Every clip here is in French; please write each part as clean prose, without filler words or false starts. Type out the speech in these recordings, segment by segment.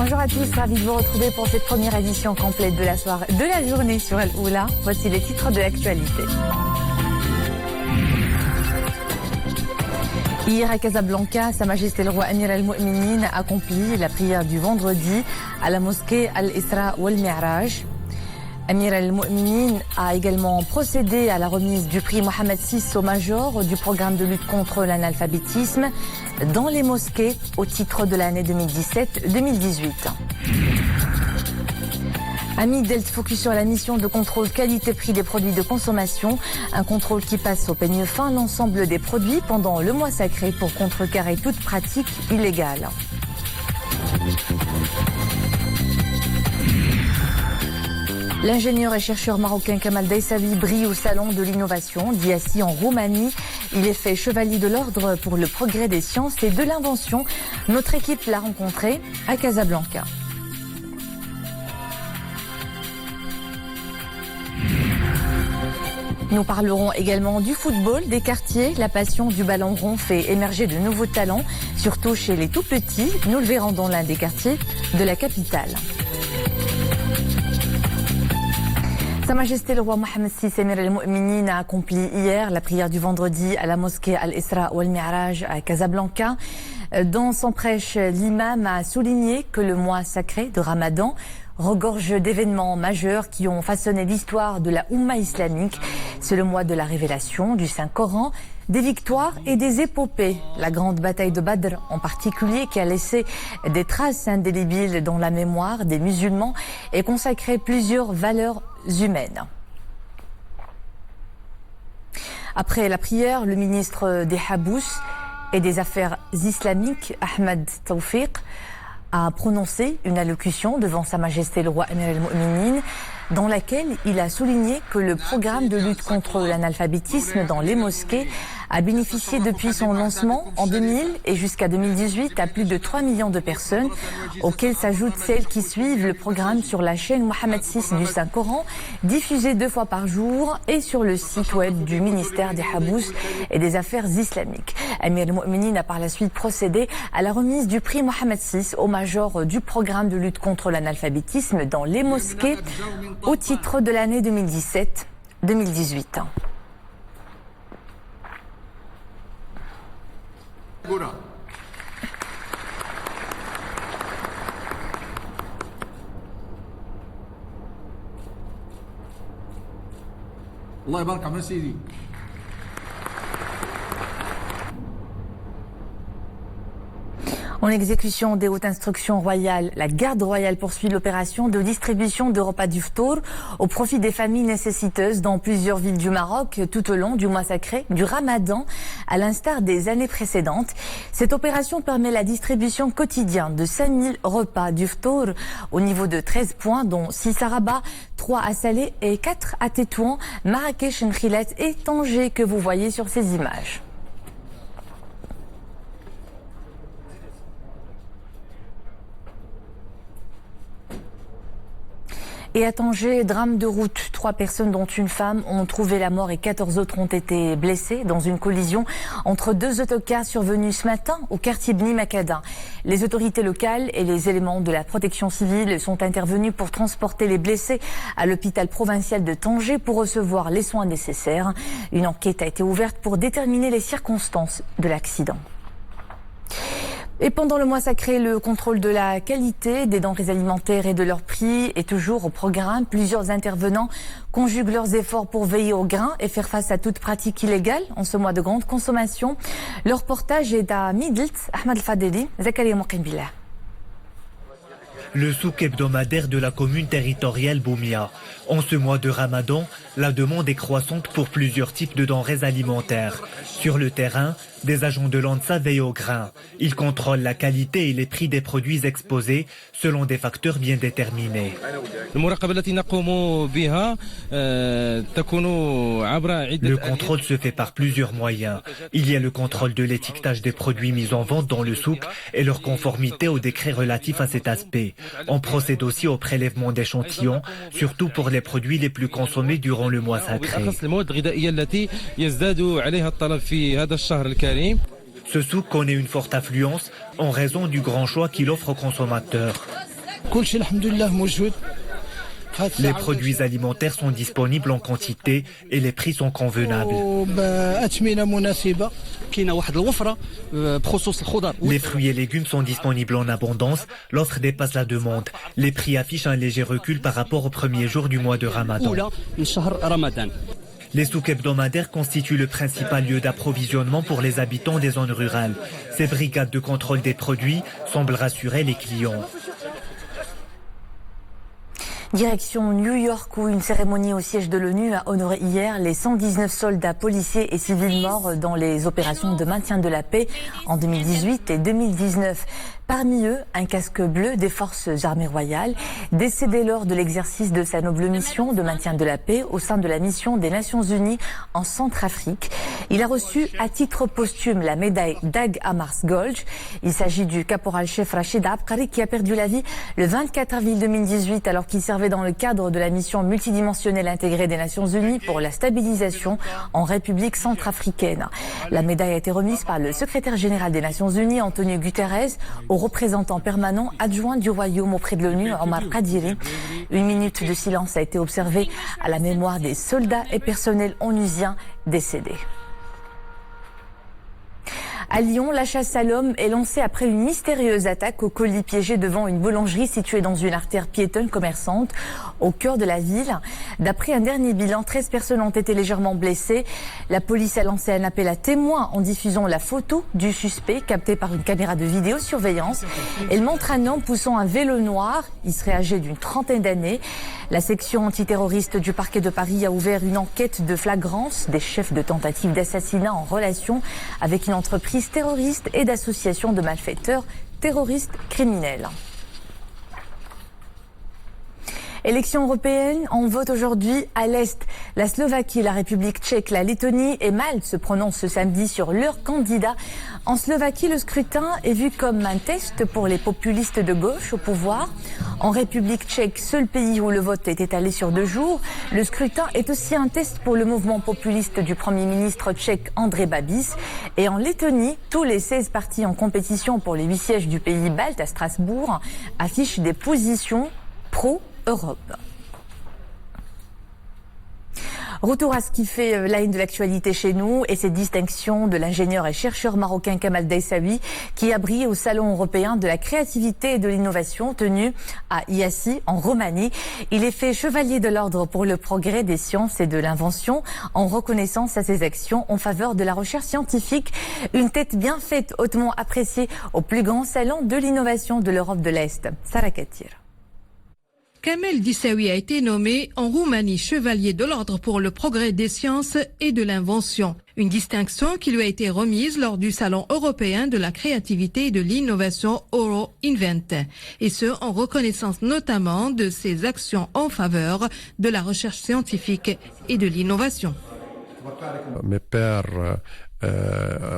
Bonjour à tous, ravi de vous retrouver pour cette première édition complète de la journée sur Al-Oula. Voici les titres de l'actualité. Hier à Casablanca, Sa Majesté le roi Amir al-Mu'minin a accompli la prière du vendredi à la mosquée Al-Isra wal-Mi'raj. Amir al-Mu'minin a également procédé à la remise du prix Mohamed VI au major du programme de lutte contre l'analphabétisme dans les mosquées au titre de l'année 2017-2018. Amid focus sur la mission de contrôle qualité-prix des produits de consommation, un contrôle qui passe au peigne fin l'ensemble des produits pendant le mois sacré pour contrecarrer toute pratique illégale. L'ingénieur et chercheur marocain Kamal Daïsavi brille au salon de l'innovation d'Iassi en Roumanie. Il est fait chevalier de l'ordre pour le progrès des sciences et de l'invention. Notre équipe l'a rencontré à Casablanca. Nous parlerons également du football, des quartiers. La passion du ballon rond fait émerger de nouveaux talents, surtout chez les tout petits. Nous le verrons dans l'un des quartiers de la capitale. Sa Majesté le roi Mohamed VI Amir al-Mu'minin a accompli hier la prière du vendredi à la mosquée Al-Isra wal-Mi'raj à Casablanca. Dans son prêche, l'imam a souligné que le mois sacré de Ramadan regorge d'événements majeurs qui ont façonné l'histoire de la Oumma islamique. C'est le mois de la révélation du Saint-Coran, des victoires et des épopées. La grande bataille de Badr en particulier, qui a laissé des traces indélébiles dans la mémoire des musulmans et consacré plusieurs valeurs humaines. Après la prière, le ministre des Habous et des Affaires islamiques, Ahmed Tawfiq, a prononcé une allocution devant Sa Majesté le roi Amir al-Mu'minin dans laquelle il a souligné que le programme de lutte contre l'analphabétisme dans les mosquées a bénéficié depuis son lancement en 2000 et jusqu'à 2018 à plus de 3 millions de personnes, auxquelles s'ajoutent celles qui suivent le programme sur la chaîne Mohamed VI du Saint-Coran, diffusée 2 fois par jour, et sur le site web du ministère des Habous et des Affaires islamiques. Amir al-Mu'minin a par la suite procédé à la remise du prix Mohamed VI au major du programme de lutte contre l'analphabétisme dans les mosquées au titre de l'année 2017-2018. الله يبارك عمل سيدي. En exécution des hautes instructions royales, la garde royale poursuit l'opération de distribution de repas d'iftour au profit des familles nécessiteuses dans plusieurs villes du Maroc tout au long du mois sacré du Ramadan, à l'instar des années précédentes. Cette opération permet la distribution quotidienne de 5000 repas d'iftour au niveau de 13 points, dont 6 à Rabat, 3 à Salé et 4 à Tétouan, Marrakech, Nkhilat et Tanger que vous voyez sur ces images. Et à Tanger, drame de route. 3 personnes, dont une femme, ont trouvé la mort et 14 autres ont été blessées dans une collision entre 2 autocars survenus ce matin au quartier Bni Makada. Les autorités locales et les éléments de la protection civile sont intervenus pour transporter les blessés à l'hôpital provincial de Tanger pour recevoir les soins nécessaires. Une enquête a été ouverte pour déterminer les circonstances de l'accident. Et pendant le mois sacré, le contrôle de la qualité des denrées alimentaires et de leur prix est toujours au programme. Plusieurs intervenants conjuguent leurs efforts pour veiller au grain et faire face à toute pratique illégale en ce mois de grande consommation. Le reportage est à Midelt, Ahmed Al-Fadeli, Zakaria Mouqimbillah. Le souk hebdomadaire de la commune territoriale Boumia. En ce mois de Ramadan, la demande est croissante pour plusieurs types de denrées alimentaires. Sur le terrain, des agents de l'ANSA veillent au grain. Ils contrôlent la qualité et les prix des produits exposés selon des facteurs bien déterminés. Le contrôle se fait par plusieurs moyens. Il y a le contrôle de l'étiquetage des produits mis en vente dans le souk et leur conformité au décret relatif à cet aspect. On procède aussi au prélèvement d'échantillons, surtout pour les produits les plus consommés durant le mois sacré. Ce souk connaît une forte affluence en raison du grand choix qu'il offre aux consommateurs. كل شيء الحمد لله موجود. Les produits alimentaires sont disponibles en quantité et les prix sont convenables. Les fruits et légumes sont disponibles en abondance, l'offre dépasse la demande. Les prix affichent un léger recul par rapport au premier jour du mois de Ramadan. Les souks hebdomadaires constituent le principal lieu d'approvisionnement pour les habitants des zones rurales. Ces brigades de contrôle des produits semblent rassurer les clients. Direction New York où une cérémonie au siège de l'ONU a honoré hier les 119 soldats, policiers et civils morts dans les opérations de maintien de la paix en 2018 et 2019. Parmi eux, un casque bleu des forces armées royales, décédé lors de l'exercice de sa noble mission de maintien de la paix au sein de la mission des Nations Unies en Centrafrique. Il a reçu à titre posthume la médaille Dag Hammarskjöld. Il s'agit du caporal-chef Rachid Abqari qui a perdu la vie le 24 avril 2018 alors qu'il servait dans le cadre de la mission multidimensionnelle intégrée des Nations Unies pour la stabilisation en République centrafricaine. La médaille a été remise par le secrétaire général des Nations Unies, Antonio Guterres, au représentant permanent adjoint du Royaume auprès de l'ONU, Omar Kadiri. Une minute de silence a été observée à la mémoire des soldats et personnels onusiens décédés. À Lyon, la chasse à l'homme est lancée après une mystérieuse attaque au colis piégé devant une boulangerie située dans une artère piétonne commerçante au cœur de la ville. D'après un dernier bilan, 13 personnes ont été légèrement blessées. La police a lancé un appel à témoins en diffusant la photo du suspect captée par une caméra de vidéosurveillance. Elle montre un homme poussant un vélo noir. Il serait âgé d'une trentaine d'années. La section antiterroriste du parquet de Paris a ouvert une enquête de flagrance des chefs de tentative d'assassinat en relation avec une entreprise terroriste et d'association de malfaiteurs terroristes criminels. Élections européennes, on vote aujourd'hui à l'Est. La Slovaquie, la République tchèque, la Lettonie et Malte se prononcent ce samedi sur leurs candidats. En Slovaquie, le scrutin est vu comme un test pour les populistes de gauche au pouvoir. En République tchèque, seul pays où le vote est étalé sur 2 jours, le scrutin est aussi un test pour le mouvement populiste du Premier ministre tchèque André Babis. Et en Lettonie, tous les 16 partis en compétition pour les 8 sièges du pays balte à Strasbourg affichent des positions pro-Europe. Retour à ce qui fait la une de l'actualité chez nous et cette distinction de l'ingénieur et chercheur marocain Kamal Daïsaoui qui a brillé au Salon européen de la créativité et de l'innovation tenu à Iasi en Roumanie. Il est fait chevalier de l'ordre pour le progrès des sciences et de l'invention en reconnaissance à ses actions en faveur de la recherche scientifique. Une tête bien faite, hautement appréciée au plus grand salon de l'innovation de l'Europe de l'Est. Sarah Katir. Kamal Daïsaoui a été nommé en Roumanie chevalier de l'ordre pour le progrès des sciences et de l'invention. Une distinction qui lui a été remise lors du Salon européen de la créativité et de l'innovation Euro-Invent. Et ce, en reconnaissance notamment de ses actions en faveur de la recherche scientifique et de l'innovation. Mes pères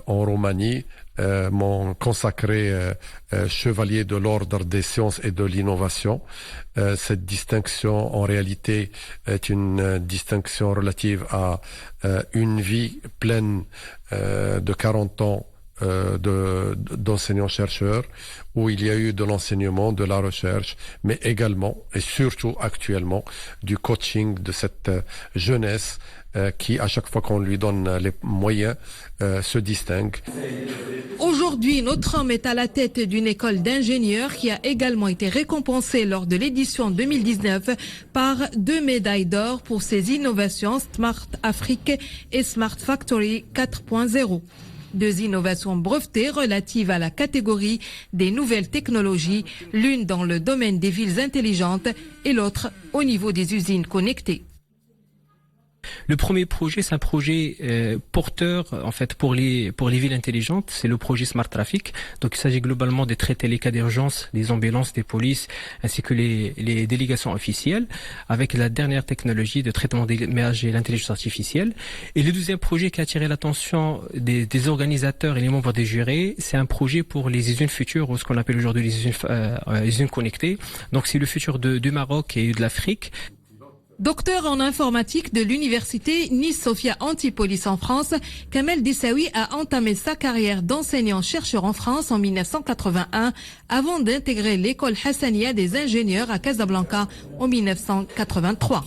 en Roumanie m'ont consacré chevalier de l'ordre des sciences et de l'innovation. Cette distinction en réalité est une distinction relative à une vie pleine de 40 ans d'enseignants-chercheurs où il y a eu de l'enseignement, de la recherche, mais également et surtout actuellement du coaching de cette jeunesse qui, à chaque fois qu'on lui donne les moyens, se distingue. Aujourd'hui, notre homme est à la tête d'une école d'ingénieurs qui a également été récompensée lors de l'édition 2019 par 2 médailles d'or pour ses innovations Smart Afrique et Smart Factory 4.0. 2 innovations brevetées relatives à la catégorie des nouvelles technologies, l'une dans le domaine des villes intelligentes et l'autre au niveau des usines connectées. Le premier projet, c'est un projet porteur en fait pour les villes intelligentes. C'est le projet Smart Traffic. Donc il s'agit globalement de traiter les cas d'urgence des ambulances, des polices, ainsi que les délégations officielles, avec la dernière technologie de traitement des images et l'intelligence artificielle. Et le deuxième projet qui a attiré l'attention des organisateurs et les membres des jurés, c'est un projet pour les usines futures, ou ce qu'on appelle aujourd'hui les usines connectées. Donc c'est le futur du Maroc et de l'Afrique. Docteur en informatique de l'université Nice-Sophia Antipolis en France, Kamel Dissaoui a entamé sa carrière d'enseignant-chercheur en France en 1981 avant d'intégrer l'école Hassania des ingénieurs à Casablanca en 1983.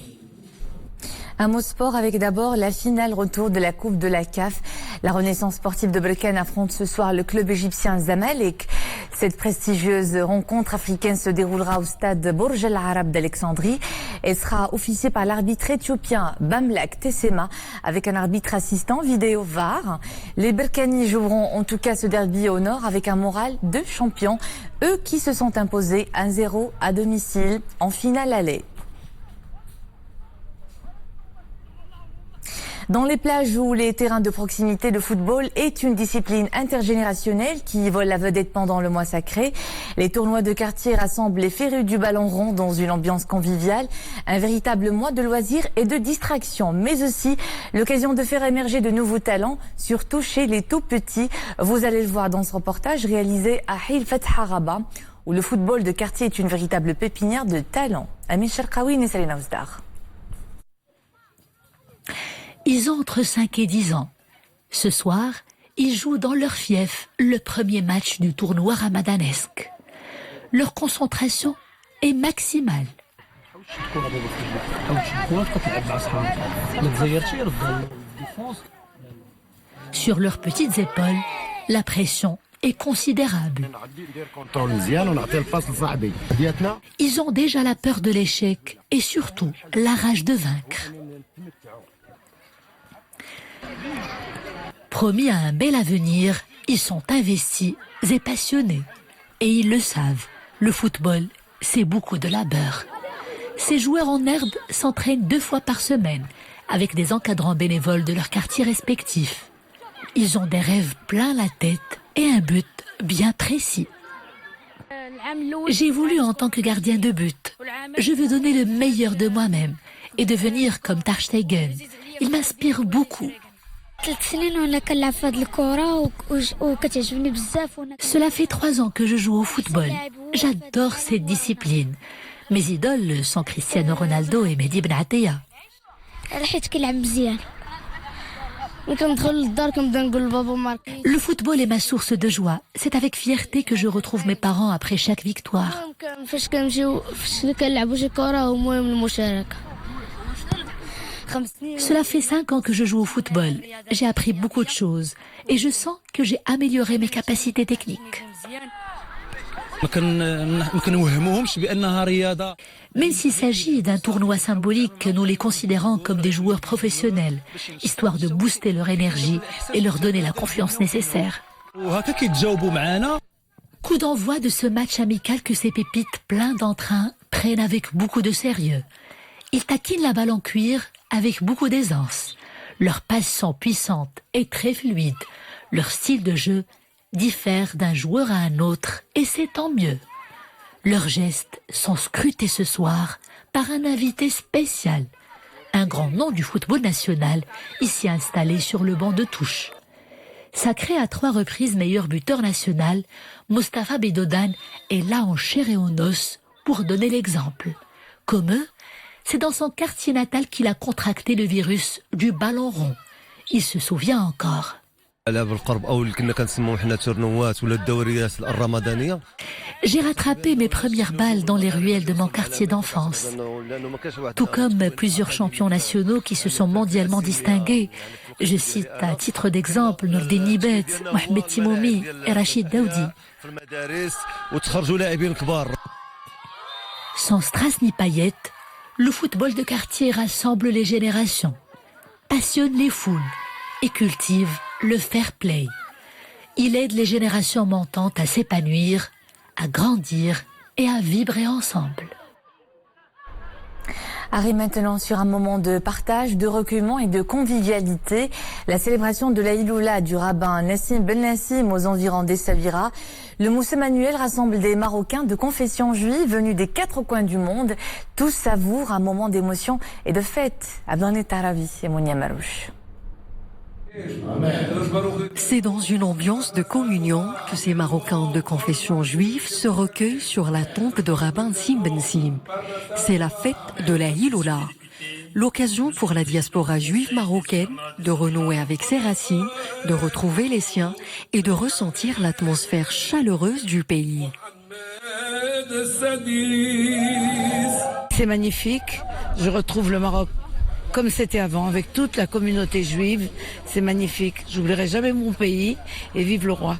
Un mot sport avec d'abord la finale retour de la Coupe de la CAF. La Renaissance sportive de Berkane affronte ce soir le club égyptien Zamalek. Cette prestigieuse rencontre africaine se déroulera au stade Bourj Al Arab d'Alexandrie et sera officiée par l'arbitre éthiopien Bamlak Tessema avec un arbitre assistant vidéo VAR. Les Berkanis joueront en tout cas ce derby au nord avec un moral de champion. Eux qui se sont imposés 1-0 à domicile en finale aller. Dans les plages ou les terrains de proximité, le football est une discipline intergénérationnelle qui vole la vedette pendant le mois sacré. Les tournois de quartier rassemblent les férus du ballon rond dans une ambiance conviviale. Un véritable mois de loisirs et de distraction, mais aussi l'occasion de faire émerger de nouveaux talents, surtout chez les tout petits. Vous allez le voir dans ce reportage réalisé à Hil Fatha Rabat, où le football de quartier est une véritable pépinière de talents. Amin Sharkawi et Salina Ozdar. Ils ont entre 5 et 10 ans. Ce soir, ils jouent dans leur fief le premier match du tournoi ramadanesque. Leur concentration est maximale. Sur leurs petites épaules, la pression est considérable. Ils ont déjà la peur de l'échec et surtout la rage de vaincre. Promis à un bel avenir, ils sont investis et passionnés. Et ils le savent, le football, c'est beaucoup de labeur. Ces joueurs en herbe s'entraînent 2 fois par semaine, avec des encadrants bénévoles de leurs quartiers respectifs. Ils ont des rêves plein la tête et un but bien précis. J'ai voulu en tant que gardien de but. Je veux donner le meilleur de moi-même et devenir comme Ter Stegen. Il m'inspire beaucoup. Cela fait 3 ans que je joue au football. J'adore cette discipline. Mes idoles sont Cristiano Ronaldo et Mehdi Ben Atia. Le football est ma source de joie. C'est avec fierté que je retrouve mes parents après chaque victoire. Cela fait 5 ans que je joue au football. J'ai appris beaucoup de choses et je sens que j'ai amélioré mes capacités techniques. Même s'il s'agit d'un tournoi symbolique, nous les considérons comme des joueurs professionnels, histoire de booster leur énergie et leur donner la confiance nécessaire. Coup d'envoi de ce match amical que ces pépites pleins d'entrain prennent avec beaucoup de sérieux. Ils taquinent la balle en cuir avec beaucoup d'aisance. Leurs passes sont puissantes et très fluides. Leur style de jeu diffère d'un joueur à un autre et c'est tant mieux. Leurs gestes sont scrutés ce soir par un invité spécial, un grand nom du football national, ici installé sur le banc de touche. Sacré à 3 reprises meilleur buteur national, Mostafa Bedodan est là en chair et en os pour donner l'exemple. Comme eux, c'est dans son quartier natal qu'il a contracté le virus du ballon rond. Il se souvient encore. J'ai rattrapé mes premières balles dans les ruelles de mon quartier d'enfance. Tout comme plusieurs champions nationaux qui se sont mondialement distingués. Je cite à titre d'exemple Nourdine Nibet, Mohamed Timoumi et Rachid Daoudi. Sans strass ni paillettes, le football de quartier rassemble les générations, passionne les foules et cultive le fair play. Il aide les générations montantes à s'épanouir, à grandir et à vibrer ensemble. Arrive maintenant sur un moment de partage, de recueillement et de convivialité. La célébration de la Iloula du rabbin Nassim Ben Nassim aux environs d'Essaouira. Le Moussem annuel rassemble des Marocains de confession juive venus des 4 coins du monde. Tous savourent un moment d'émotion et de fête. Abdane Taravi et Mounia Marouche. C'est dans une ambiance de communion que ces Marocains de confession juive se recueillent sur la tombe de Rabbin Sim Ben Sim. C'est la fête de la Iloula. L'occasion pour la diaspora juive marocaine de renouer avec ses racines, de retrouver les siens et de ressentir l'atmosphère chaleureuse du pays. C'est magnifique. Je retrouve le Maroc comme c'était avant, avec toute la communauté juive. C'est magnifique. J'oublierai jamais mon pays et vive le roi.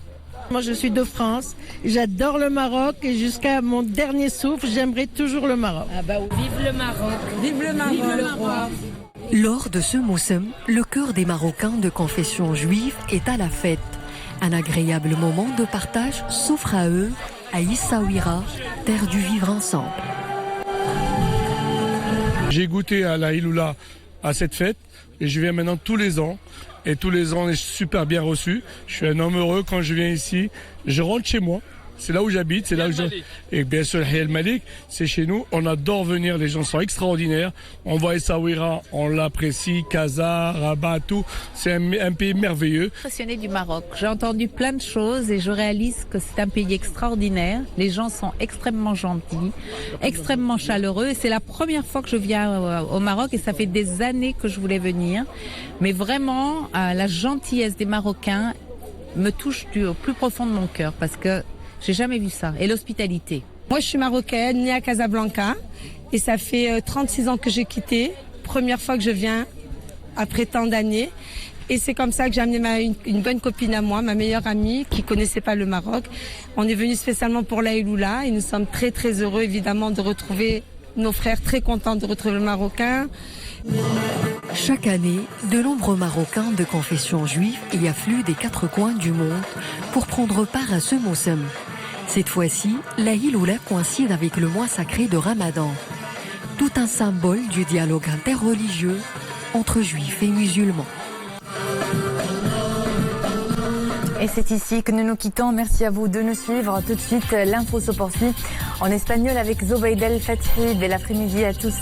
Moi, je suis de France. J'adore le Maroc et jusqu'à mon dernier souffle, j'aimerais toujours le Maroc. Ah bah, vive le Maroc. Vive le Maroc. Vive le roi. Lors de ce Moussem, le cœur des Marocains de confession juive est à la fête. Un agréable moment de partage s'offre à eux, à Essaouira, terre du vivre ensemble. J'ai goûté à la Iloula à cette fête et je viens maintenant tous les ans. Et tous les ans, on est super bien reçu. Je suis un homme heureux quand je viens ici. Je rentre chez moi. C'est là où j'habite. C'est là où Et bien sûr, El Malik, c'est chez nous. On adore venir. Les gens sont extraordinaires. On va à Essaouira, on l'apprécie. Casa, Rabat, tout. C'est un pays merveilleux. Impressionné du Maroc. J'ai entendu plein de choses et je réalise que c'est un pays extraordinaire. Les gens sont extrêmement gentils, extrêmement chaleureux. Et c'est la première fois que je viens au Maroc et ça fait des années que je voulais venir. Mais vraiment, la gentillesse des Marocains me touche au plus profond de mon cœur parce que j'ai jamais vu ça. Et l'hospitalité. Moi, je suis marocaine, née à Casablanca. Et ça fait 36 ans que j'ai quitté. Première fois que je viens après tant d'années. Et c'est comme ça que j'ai amené une bonne copine à moi, ma meilleure amie, qui connaissait pas le Maroc. On est venu spécialement pour la Iloula. Et nous sommes très, très heureux, évidemment, de retrouver nos frères. Très contents de retrouver le Marocain. Chaque année, de nombreux Marocains de confession juive y affluent des 4 coins du monde pour prendre part à ce Moussem. Cette fois-ci, la Iloula coïncide avec le mois sacré de Ramadan. Tout un symbole du dialogue interreligieux entre juifs et musulmans. Et c'est ici que nous nous quittons. Merci à vous de nous suivre. Tout de suite, l'info se poursuit en espagnol avec Zobaïd El Fathi. Bel après-midi à tous.